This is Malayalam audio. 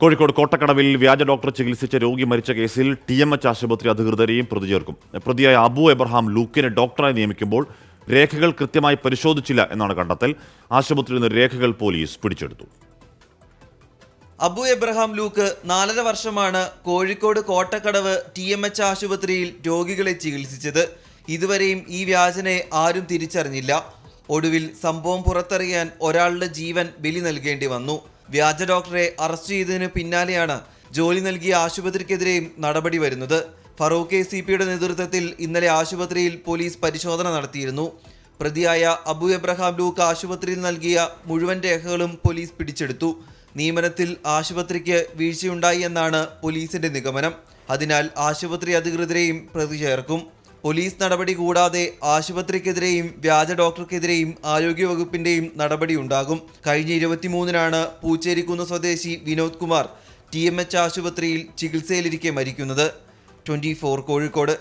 കോഴിക്കോട് കോട്ടക്കടവിൽ വ്യാജ ഡോക്ടർ ചികിത്സിച്ച രോഗി മരിച്ച കേസിൽ TMH ആശുപത്രി അധികൃതരെയും പ്രതി ചേർക്കും. പ്രതിയായ അബു എബ്രഹാം ലൂക്കിനെ ഡോക്ടറായി നിയമിക്കുമ്പോൾ രേഖകൾ കൃത്യമായി പരിശോധിച്ചില്ല എന്നാണ് കണ്ടെത്തൽ. ആശുപത്രിയിൽ നിന്ന് രേഖകൾ പോലീസ് പിടിച്ചെടുത്തു. അബു എബ്രഹാം ലൂക്ക് 4.5 വർഷമാണ് കോഴിക്കോട് കോട്ടക്കടവ് TMH ആശുപത്രിയിൽ രോഗികളെ ചികിത്സിച്ചത്. ഇതുവരെയും ഈ വ്യാജനെ ആരും തിരിച്ചറിഞ്ഞില്ല. ഒടുവിൽ സംഭവം പുറത്തറിയാൻ ഒരാളുടെ ജീവൻ ബലി നൽകേണ്ടി വന്നു. വ്യാജ ഡോക്ടറെ അറസ്റ്റ് ചെയ്തതിനു പിന്നാലെയാണ് ജോലി നൽകിയ ആശുപത്രിക്കെതിരെയും നടപടി വരുന്നത്. ഫറൂഖ് ACPയുടെ നേതൃത്വത്തിൽ ഇന്നലെ ആശുപത്രിയിൽ പോലീസ് പരിശോധന നടത്തിയിരുന്നു. പ്രതിയായ അബു എബ്രഹാം ലൂക്ക് ആശുപത്രിയിൽ നൽകിയ മുഴുവൻ രേഖകളും പോലീസ് പിടിച്ചെടുത്തു. നിയമനത്തിൽ ആശുപത്രിക്ക് വീഴ്ചയുണ്ടായി എന്നാണ് പോലീസിന്റെ നിഗമനം. അതിനാൽ ആശുപത്രി അധികൃതരെയും പ്രതി ചേർക്കും. പോലീസ് നടപടി കൂടാതെ ആശുപത്രിക്കെതിരെയും വ്യാജ ഡോക്ടർക്കെതിരെയും ആരോഗ്യവകുപ്പിന്റെയും നടപടി ഉണ്ടാകും. കഴിഞ്ഞ 23-നാണ് പൂച്ചേരിക്കുന്ന് സ്വദേശി വിനോദ് കുമാർ TMH ആശുപത്രിയിൽ ചികിത്സയിലിരിക്കെ മരിക്കുന്നത്. 24 കോഴിക്കോട്.